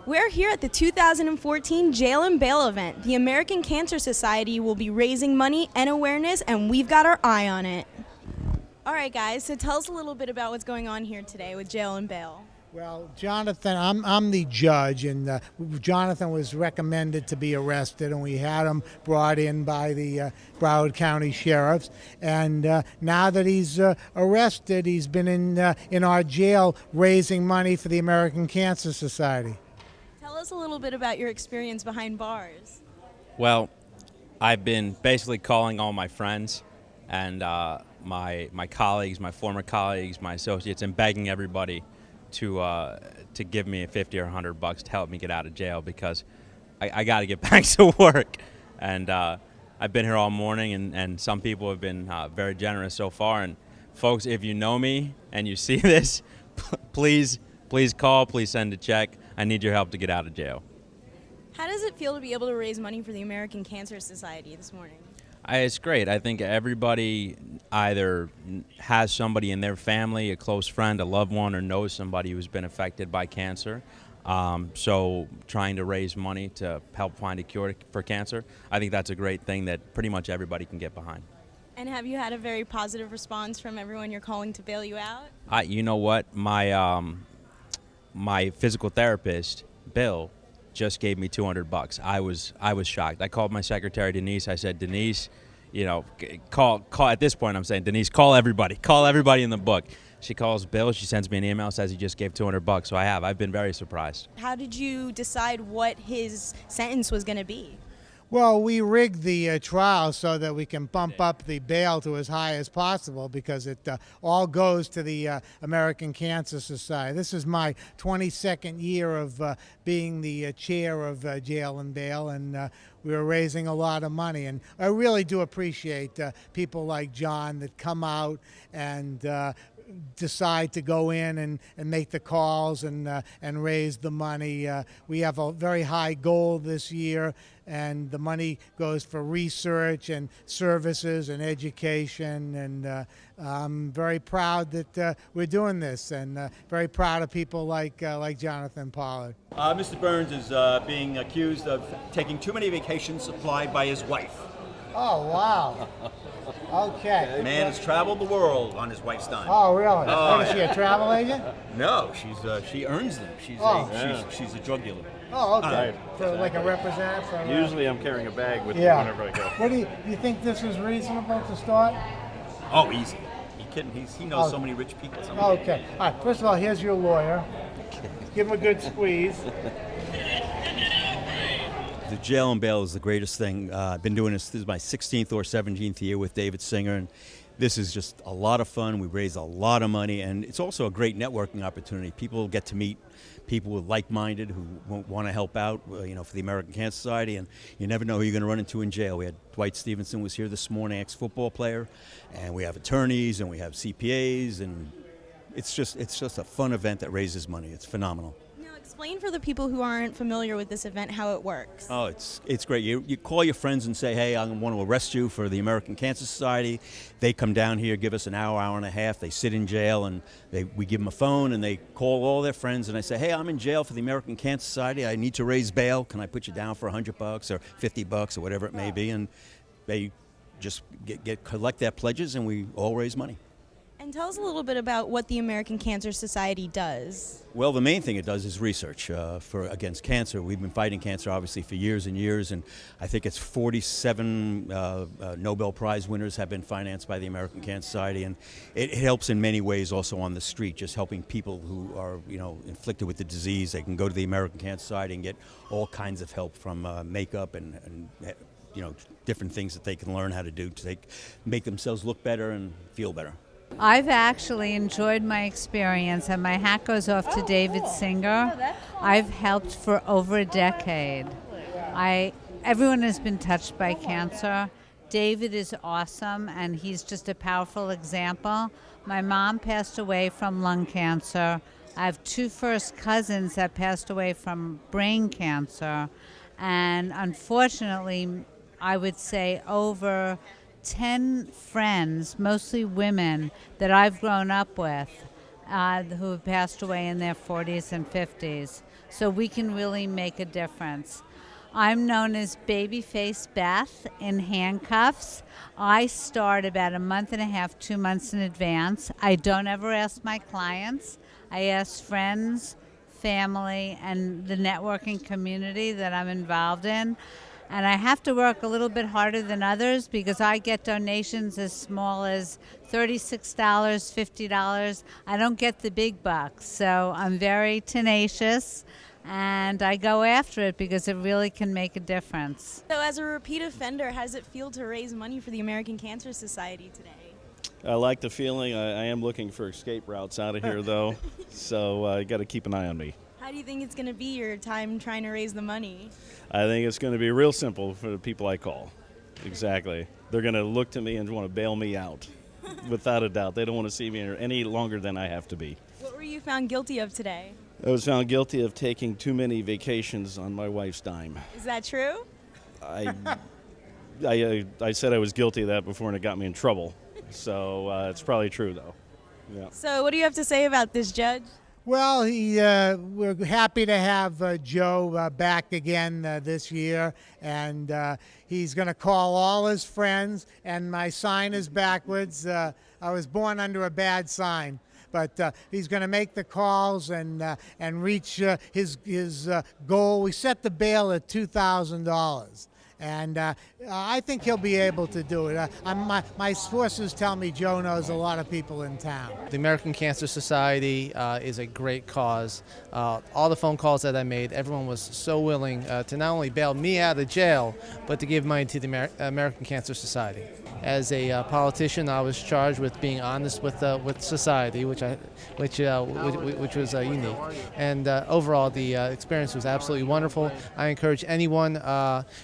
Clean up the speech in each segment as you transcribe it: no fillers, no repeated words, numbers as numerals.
We're here at the 2014 Jail and Bail event. The American Cancer Society will be raising money and awareness, and we've got our eye on it. All right, guys, so tell us a little bit about what's going on here today with Jail and Bail. Well, Jonathan, I'm the judge, and Jonathan was recommended to be arrested, and we had him brought in by the Broward County Sheriffs. And now that he's arrested, he's been in our jail raising money for the American Cancer Society. Tell us a little bit about your experience behind bars. Well, I've been basically calling all my friends and my colleagues, my former colleagues, my associates, and begging everybody to give me $50 or $100 to help me get out of jail, because I got to get back to work. And I've been here all morning, and some people have been very generous so far. And folks, if you know me and you see this, please call, please send a check. I need your help to get out of jail. How does it feel to be able to raise money for the American Cancer Society this morning? It's great. I think everybody either has somebody in their family, a close friend, a loved one, or knows somebody who's been affected by cancer. So trying to raise money to help find a cure for cancer, I think that's a great thing that pretty much everybody can get behind. And have you had a very positive response from everyone you're calling to bail you out? You know what? My physical therapist, Bill, just gave me $200. I was shocked. I called my secretary, Denise. I said, Denise, call at this point. I'm saying, Denise, call everybody in the book. She calls Bill. She sends me an email, says he just gave $200. So I've been very surprised. How did you decide what his sentence was going to be? Well, we rigged the trial so that we can bump up the bail to as high as possible, because it all goes to the American Cancer Society. This is my 22nd year of being the chair of Jail and Bail, and we were raising a lot of money. And I really do appreciate people like John that come out and decide to go in and make the calls and raise the money. We have a very high goal this year, and the money goes for research and services and education. And I'm very proud that we're doing this, and very proud of people like Jonathan Pollard. Mr. Burns is being accused of taking too many vacations supplied by his wife. Oh, wow. Okay. The man has traveled the world on his wife's dime. Oh, really? What, is she a travel agent? No, she earns them. She's a drug dealer. Oh, okay. So like a representative? Usually I'm carrying a bag with me whenever I go. What do you think this is reasonable to start? Oh, easy. You kidding? He knows so many rich people. Okay. All right. First of all, here's your lawyer. Give him a good squeeze. The Jail and Bail is the greatest thing. I've been doing this is my 16th or 17th year with David Singer, and this is just a lot of fun. We raise a lot of money, and it's also a great networking opportunity. People get to meet people who are like-minded, who want to help out, for the American Cancer Society, and you never know who you're going to run into in jail. We had Dwight Stevenson was here this morning, ex-football player, and we have attorneys, and we have CPAs, and it's just a fun event that raises money. It's phenomenal. Explain for the people who aren't familiar with this event how it works. Oh, it's great. You call your friends and say, hey, I want to arrest you for the American Cancer Society. They come down here, give us an hour and a half. They sit in jail, and we give them a phone, and they call all their friends, and they say, hey, I'm in jail for the American Cancer Society. I need to raise bail. Can I put you down for $100 or $50 or whatever it may be? And they just collect their pledges, and we all raise money. And tell us a little bit about what the American Cancer Society does. Well, the main thing it does is research against cancer. We've been fighting cancer, obviously, for years and years, and I think it's 47 Nobel Prize winners have been financed by the American Cancer Society, and it helps in many ways also on the street, just helping people who are, inflicted with the disease. They can go to the American Cancer Society and get all kinds of help, from makeup and different things that they can learn how to do to make themselves look better and feel better. I've actually enjoyed my experience, and my hat goes off to David Singer. I've helped for over a decade. Everyone has been touched by cancer. David is awesome, and he's just a powerful example. My mom passed away from lung cancer. I have 2 first cousins that passed away from brain cancer, and unfortunately, I would say over 10 friends, mostly women, that I've grown up with who have passed away in their 40s and 50s. so we can really make a difference. I'm known as Babyface Beth in handcuffs. I start about a month and a half, 2 months in advance. I don't ever ask my clients. I ask friends, family, and the networking community that I'm involved in. And I have to work a little bit harder than others because I get donations as small as $36, $50. I don't get the big bucks, so I'm very tenacious. And I go after it because it really can make a difference. So as a repeat offender, how does it feel to raise money for the American Cancer Society today? I like the feeling. I am looking for escape routes out of here, though, so you got to keep an eye on me. How do you think it's going to be your time trying to raise the money? I think it's going to be real simple for the people I call. Exactly. They're going to look to me and want to bail me out, without a doubt. They don't want to see me any longer than I have to be. What were you found guilty of today? I was found guilty of taking too many vacations on my wife's dime. Is that true? I said I was guilty of that before, and it got me in trouble. So it's probably true, though. Yeah. So what do you have to say about this, Judge? Well, we're happy to have Joe back again this year, and he's going to call all his friends, and my sign is backwards. I was born under a bad sign. But he's going to make the calls and reach his goal. We set the bail at $2,000. And I think he'll be able to do it. My sources tell me Joe knows a lot of people in town. The American Cancer Society is a great cause. All the phone calls that I made, everyone was so willing to not only bail me out of jail, but to give money to the American Cancer Society. As a politician, I was charged with being honest with society, which was unique. And overall, the experience was absolutely wonderful. I encourage anyone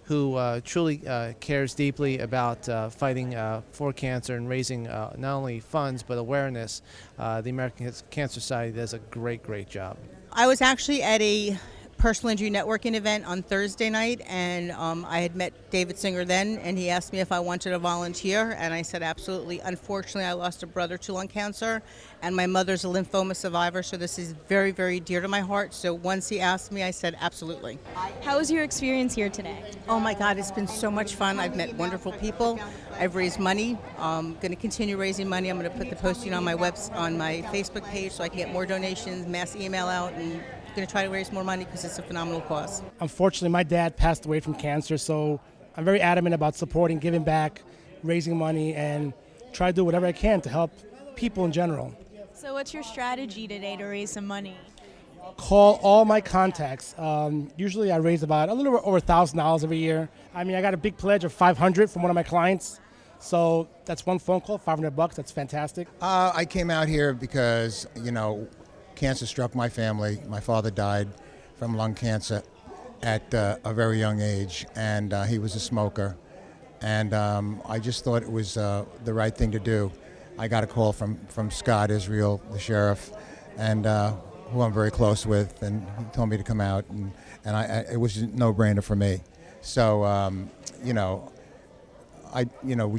who truly cares deeply about fighting for cancer and raising not only funds but awareness. The American Cancer Society does a great job. I was actually at a personal injury networking event on Thursday night, and I had met David Singer then, and he asked me if I wanted to volunteer, and I said absolutely. Unfortunately, I lost a brother to lung cancer, and my mother's a lymphoma survivor, so this is very, very dear to my heart. So once he asked me, I said absolutely. How was your experience here today? Oh my God, it's been so much fun. I've met wonderful people. I've raised money. I'm going to continue raising money. I'm going to put the posting on my on my Facebook page so I can get more donations, mass email out, and going to try to raise more money because it's a phenomenal cause. Unfortunately, my dad passed away from cancer, so I'm very adamant about supporting, giving back, raising money, and try to do whatever I can to help people in general. So what's your strategy today to raise some money? Call all my contacts. Usually I raise about a little over $1,000 every year. I mean, I got a big pledge of $500 from one of my clients. So that's one phone call, $500. That's fantastic. I came out here because, cancer struck my family. My father died from lung cancer at a very young age, and he was a smoker. And I just thought it was the right thing to do. I got a call from Scott Israel, the sheriff, and who I'm very close with, and he told me to come out, and it was a no-brainer for me. So, we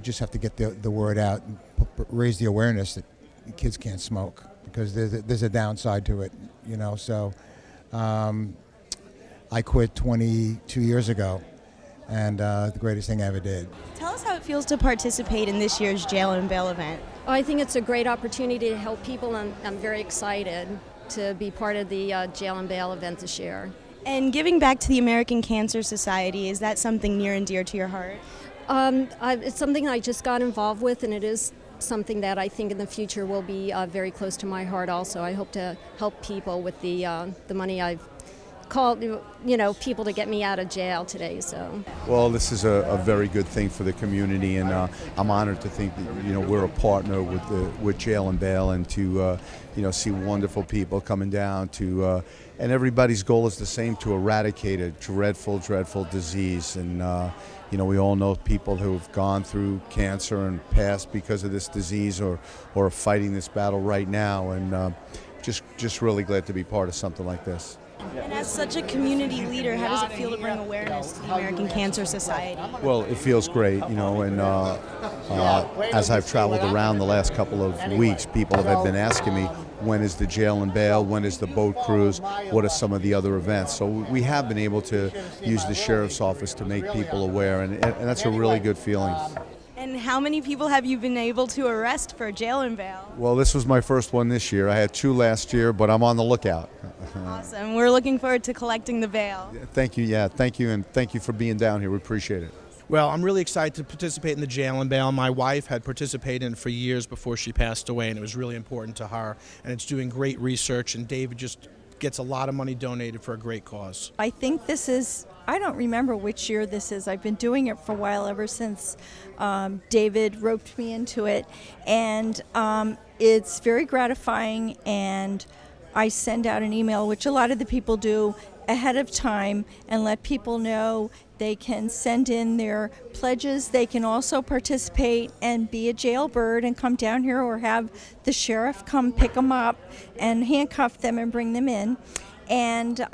just have to get the word out and raise the awareness that kids can't smoke, because there's a downside to it, So I quit 22 years ago, and the greatest thing I ever did. Tell us how it feels to participate in this year's Jail and Bail event. I think it's a great opportunity to help people, and I'm very excited to be part of the Jail and Bail event this year. And giving back to the American Cancer Society, is that something near and dear to your heart? It's something I just got involved with, and it is something that I think in the future will be very close to my heart also. I hope to help people with the money I've called, people to get me out of jail today. So. Well, this is a very good thing for the community, and I'm honored to think that we're a partner with Jail and Bail, and to see wonderful people coming down to, and everybody's goal is the same: to eradicate a dreadful disease. And we all know people who have gone through cancer and passed because of this disease, or are fighting this battle right now, and just really glad to be part of something like this. And as such a community leader, how does it feel to bring awareness to the American Cancer Society? Well, it feels great, you know, and as I've traveled around the last couple of weeks, people have been asking me, when is the jail and bail, when is the boat cruise, what are some of the other events? So we have been able to use the sheriff's office to make people aware, and that's a really good feeling. And how many people have you been able to arrest for jail and bail? Well, this was my first one this year. I had 2 last year, but I'm on the lookout. Awesome. We're looking forward to collecting the bail. Thank you, thank you, and thank you for being down here. We appreciate it. Well, I'm really excited to participate in the jail and bail. My wife had participated in it for years before she passed away, and it was really important to her. And it's doing great research, and David just gets a lot of money donated for a great cause. I think this is, I don't remember which year this is. I've been doing it for a while, ever since David roped me into it. And it's very gratifying, and I send out an email, which a lot of the people do, ahead of time, and let people know they can send in their pledges. They can also participate and be a jailbird and come down here, or have the sheriff come pick them up and handcuff them and bring them in. And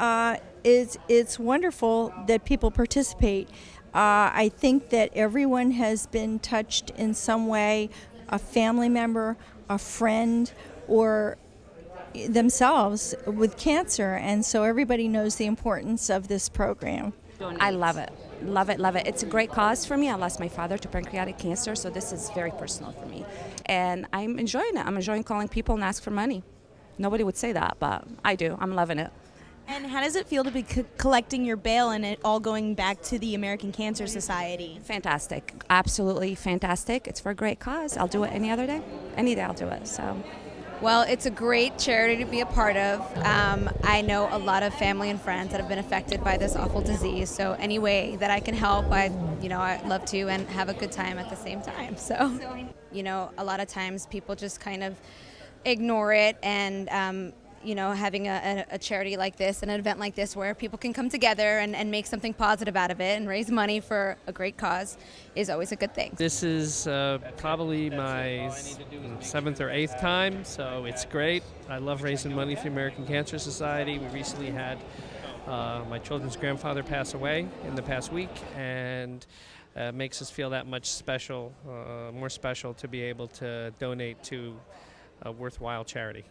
it's wonderful that people participate. I think that everyone has been touched in some way, a family member, a friend, or themselves with cancer, and so everybody knows the importance of this program. I love it. Love it, love it. It's a great cause for me. I lost my father to pancreatic cancer, so this is very personal for me. And I'm enjoying it. I'm enjoying calling people and ask for money. Nobody would say that, but I do. I'm loving it. And how does it feel to be collecting your bail and it all going back to the American Cancer Society? Fantastic. Absolutely fantastic. It's for a great cause. I'll do it any other day. Any day I'll do it. So. Well, it's a great charity to be a part of. I know a lot of family and friends that have been affected by this awful disease, so any way that I can help, I'd love to, and have a good time at the same time. So, a lot of times people just kind of ignore it, and having a charity like this, an event like this, where people can come together and make something positive out of it and raise money for a great cause is always a good thing. This is probably my 7th or 8th time, so it's great. I love raising money for the American Cancer Society. We recently had my children's grandfather pass away in the past week, and it makes us feel that much special, more special to be able to donate to a worthwhile charity.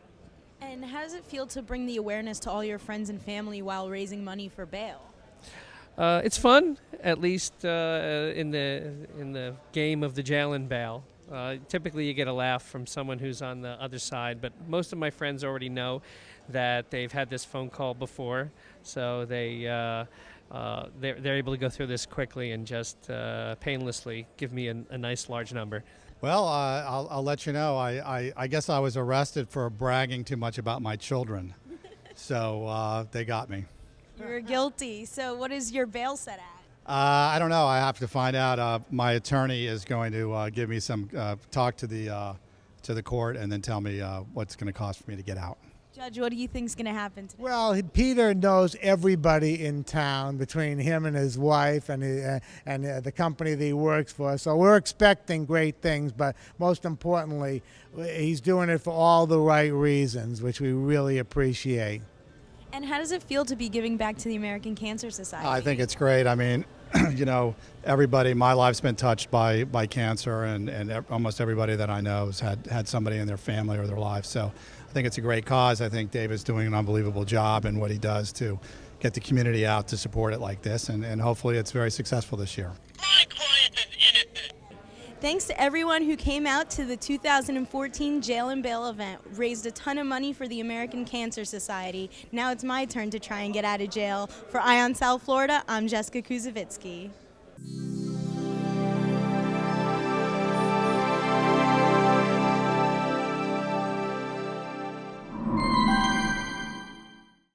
And how does it feel to bring the awareness to all your friends and family while raising money for bail? It's fun, at least in the game of the jail and bail. Typically you get a laugh from someone who's on the other side, but most of my friends already know that they've had this phone call before, so they're able to go through this quickly and just painlessly give me a nice large number. Well, I'll let you know. I guess I was arrested for bragging too much about my children, so they got me. You're guilty. So what is your bail set at? I don't know. I have to find out. My attorney is going to give me some talk to the court and then tell me what's going to cost for me to get out. Judge, what do you think is going to happen today? Well, Peter knows everybody in town between him and his wife and the company that he works for. So we're expecting great things, but most importantly, he's doing it for all the right reasons, which we really appreciate. And how does it feel to be giving back to the American Cancer Society? I think it's great. I mean, everybody, my life's been touched by cancer, and almost everybody that I know has had somebody in their family or their life. So I think it's a great cause. I think David's doing an unbelievable job in what he does to get the community out to support it like this, and hopefully it's very successful this year. Thanks to everyone who came out to the 2014 Jail and Bail event. Raised a ton of money for the American Cancer Society. Now it's my turn to try and get out of jail. For Eye on South Florida, I'm Jessica Kuzovitsky.